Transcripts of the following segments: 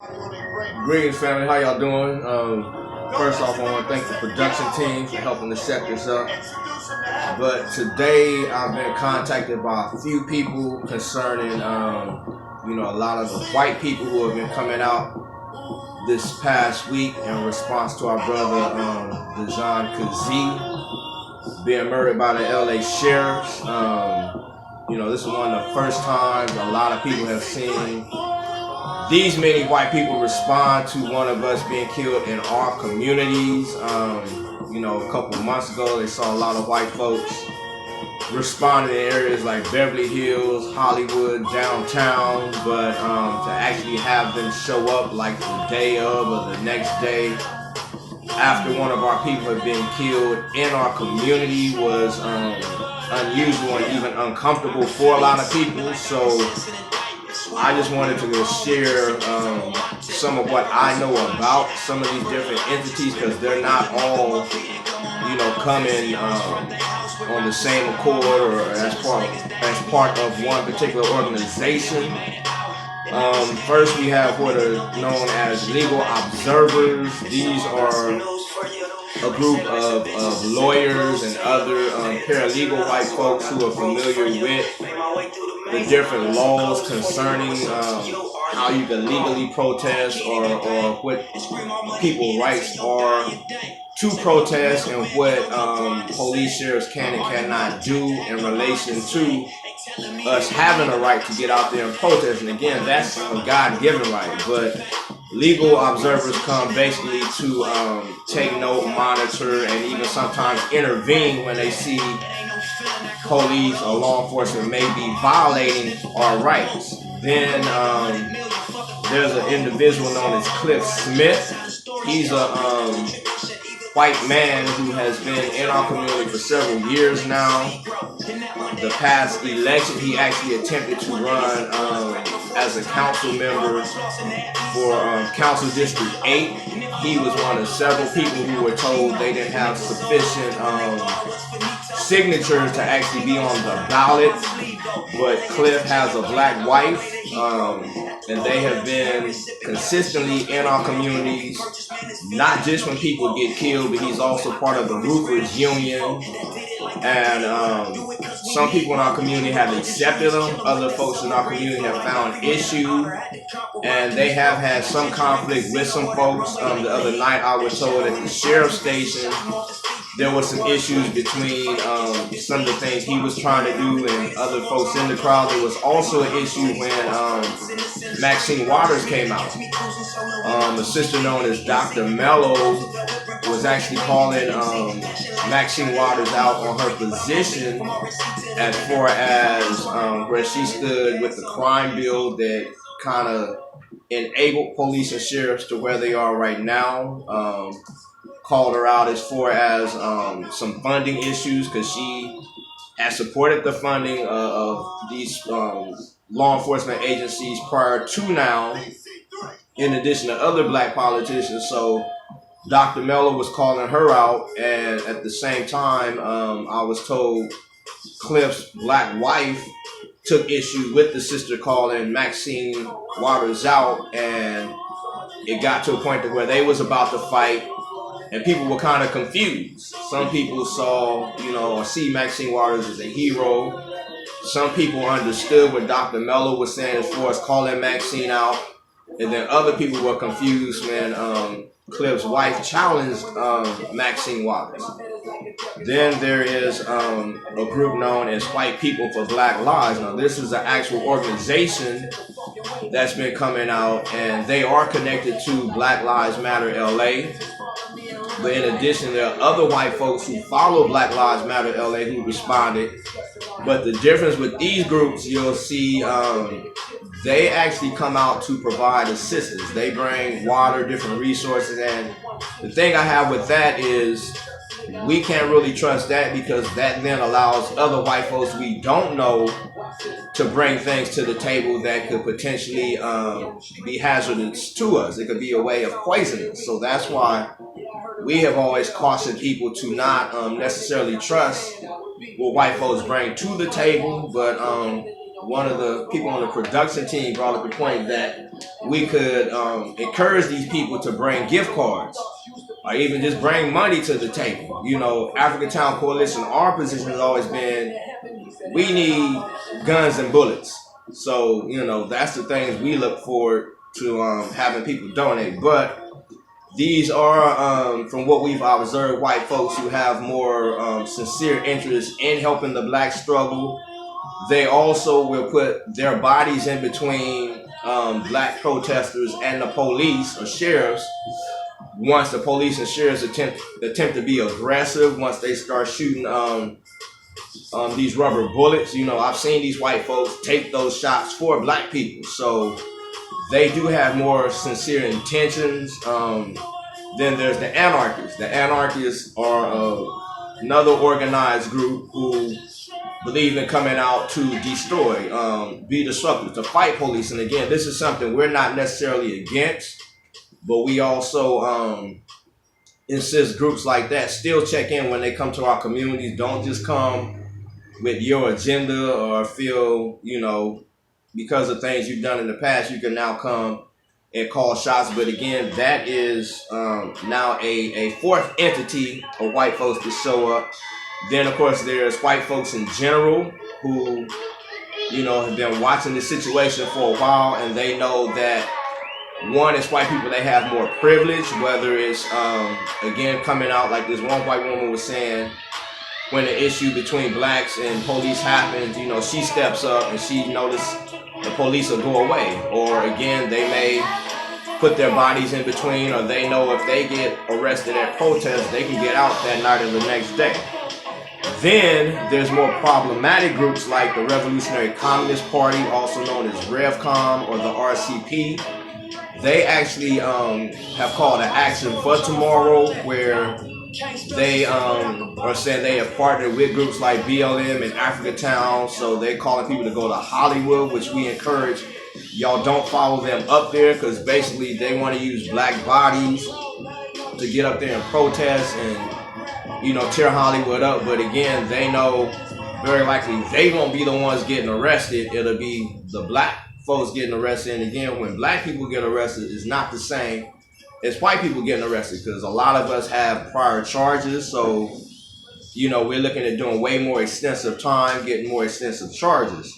Greetings, family. How y'all doing? First off, I want to thank the production team for helping to set this up. But today, I've been contacted by a few people concerning, a lot of the white people who have been coming out this past week in response to our brother, Dejan Kazee, being murdered by the LA sheriffs. This is one of the first times a lot of people have seen these many white people respond to one of us being killed in our communities. A couple of months ago, they saw a lot of white folks responding in areas like Beverly Hills, Hollywood, downtown, but to actually have them show up like the day of or the next day after one of our people had been killed in our community was unusual and even uncomfortable for a lot of people. So I just wanted to share some of what I know about some of these different entities, because they're not all, coming on the same accord or as part of one particular organization. First, we have what are known as legal observers. These are a group of lawyers and other paralegal white folks who are familiar with the different laws concerning how you can legally protest or what people's rights are to protest and what police, sheriffs can and cannot do in relation to us having a right to get out there and protest. And again, that's a God-given right, but legal observers come basically to take note, monitor, and even sometimes intervene when they see police or law enforcement may be violating our rights. Then there's an individual known as Cliff Smith. He's a white man who has been in our community for several years now. The past election, he actually attempted to run as a council member for Council District 8. He was one of several people who were told they didn't have sufficient signatures to actually be on the ballot. But Cliff has a black wife, and they have been consistently in our communities, not just when people get killed, but he's also part of the roofers union. And some people in our community have accepted him. Other folks in our community have found issue, and they have had some conflict with some folks. The other night, I was told at the sheriff's station there was some issues between some of the things he was trying to do and other folks in the crowd. There was also an issue when Maxine Waters came out. A sister known as Dr. Mello was actually calling Maxine Waters out on her position as far as where she stood with the crime bill that kind of enabled police and sheriffs to where they are right now. Called her out as far as some funding issues, because she has supported the funding of these law enforcement agencies prior to now, in addition to other black politicians. So Dr. Mello was calling her out, and at the same time, I was told Cliff's black wife took issue with the sister calling Maxine Waters out, and it got to a point to where they was about to fight. And people were kind of confused. Some people saw, or see Maxine Waters as a hero. Some people understood what Dr. Mello was saying as far as calling Maxine out. And then other people were confused when Cliff's wife challenged Maxine Waters. Then there is a group known as White People for Black Lives. Now, this is an actual organization that's been coming out, and they are connected to Black Lives Matter LA. But in addition, there are other white folks who follow Black Lives Matter LA who responded. But the difference with these groups, you'll see they actually come out to provide assistance. They bring water, different resources. And the thing I have with that is we can't really trust that, because that then allows other white folks we don't know to bring things to the table that could potentially be hazardous to us. It could be a way of poisoning. So that's why we have always cautioned people to not necessarily trust what white folks bring to the table, but one of the people on the production team brought up the point that we could encourage these people to bring gift cards or even just bring money to the table. You know, African Town Coalition, our position has always been, we need guns and bullets. So, you know, that's the things we look forward to having people donate. But these are, from what we've observed, white folks who have more sincere interest in helping the black struggle. They also will put their bodies in between black protesters and the police or sheriffs. Once the police and sheriffs attempt to be aggressive, once they start shooting these rubber bullets, you know, I've seen these white folks take those shots for black people. So they do have more sincere intentions. Then there's the anarchists. The anarchists are another organized group who believe in coming out to destroy, be disruptive, to fight police. And again, this is something we're not necessarily against, but we also insist groups like that still check in when they come to our communities. Don't just come with your agenda or feel, you know, because of things you've done in the past, you can now come and call shots. But again, that is now a fourth entity of white folks to show up. Then, of course, there's white folks in general who, you know, have been watching this situation for a while, and they know that, one, is white people, they have more privilege, whether it's, again, coming out like this one white woman was saying, when the issue between blacks and police happens, you know, she steps up and she noticed the police will go away. Or again, they may put their bodies in between, or they know if they get arrested at protests, they can get out that night or the next day. Then there's more problematic groups like the Revolutionary Communist Party, also known as RevCom or the RCP. They actually have called an action for tomorrow, where they are saying they have partnered with groups like BLM and African Town. So they're calling people to go to Hollywood, which we encourage. Y'all don't follow them up there, because basically they want to use black bodies to get up there and protest and, you know, tear Hollywood up. But again, they know very likely they won't be the ones getting arrested. It'll be the black folks getting arrested. And again, when black people get arrested, it's not the same as white people getting arrested, because a lot of us have prior charges. So, you know, we're looking at doing way more extensive time, getting more extensive charges.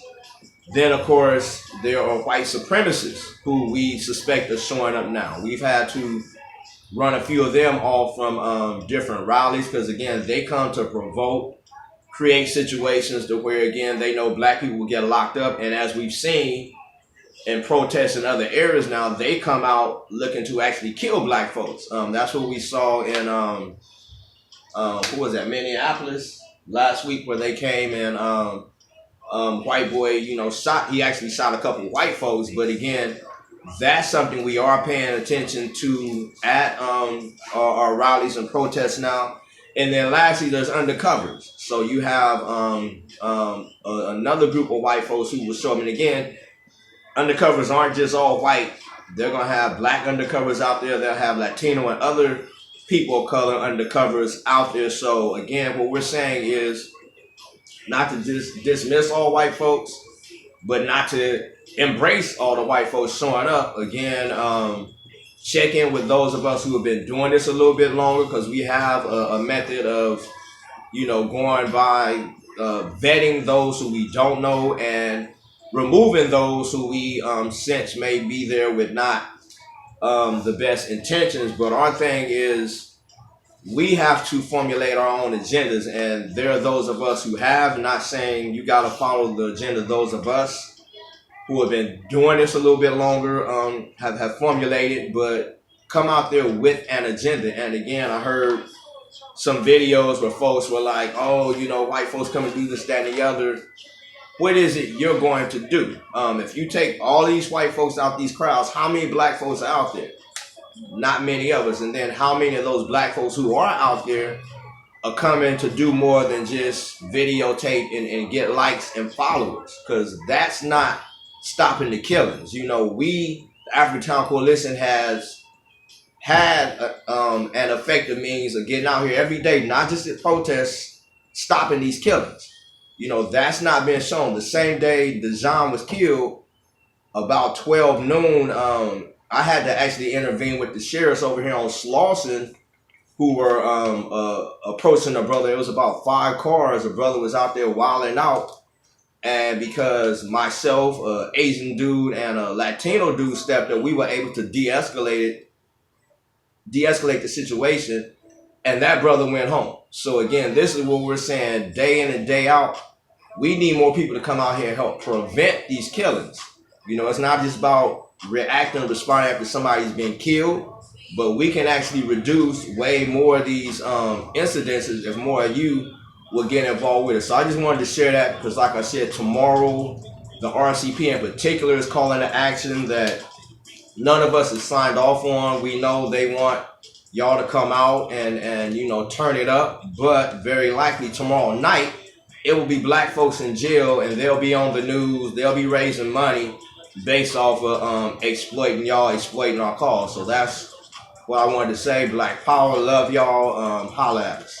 Then, of course, there are white supremacists who we suspect are showing up now. We've had to run a few of them off from different rallies, because again, they come to provoke, create situations to where, again, they know black people will get locked up. And as we've seen in protests in other areas now, they come out looking to actually kill black folks. That's what we saw in who was that, Minneapolis last week, where they came and white boy, you know, he actually shot a couple of white folks. But again, that's something we are paying attention to at our rallies and protests now. And then lastly, there's undercovers. So you have another group of white folks who will show up. And again, undercovers aren't just all white. They're going to have black undercovers out there. They'll have Latino and other people of color undercovers out there. So again, what we're saying is not to just dismiss all white folks, but not to embrace all the white folks showing up. Again, check in with those of us who have been doing this a little bit longer, because we have a method of, you know, going by vetting those who we don't know and removing those who we sense may be there with not the best intentions. But our thing is, we have to formulate our own agendas, and there are those of us who have, not saying you got to follow the agenda. Those of us who have been doing this a little bit longer have formulated, but come out there with an agenda. And again, I heard some videos where folks were like, oh, you know, white folks come and do this, that, and the other. What is it you're going to do? If you take all these white folks out these crowds, how many black folks are out there? Not many of us. And then how many of those black folks who are out there are coming to do more than just videotape and get likes and followers? Because that's not stopping the killings. You know, the African Town Coalition has had an effective means of getting out here every day, not just at protests, stopping these killings. You know, that's not been shown. The same day Dejan was killed, about 12 noon, I had to actually intervene with the sheriffs over here on Slauson, who were approaching a brother. It was about 5 cars. A brother was out there wilding out. And because myself, Asian dude, and a Latino dude stepped up, we were able to de-escalate the situation, and that brother went home. So again, this is what we're saying day in and day out. We need more people to come out here and help prevent these killings. You know, it's not just about reacting and responding after somebody's been killed, but we can actually reduce way more of these incidences if more of you will get involved with it. So I just wanted to share that because, like I said, tomorrow the RCP in particular is calling an action that none of us has signed off on. We know they want y'all to come out and you know, turn it up, but very likely tomorrow night it will be black folks in jail, and they'll be on the news. They'll be raising money based off of exploiting our cause. So that's what I wanted to say. Black power, love y'all. Holla at us.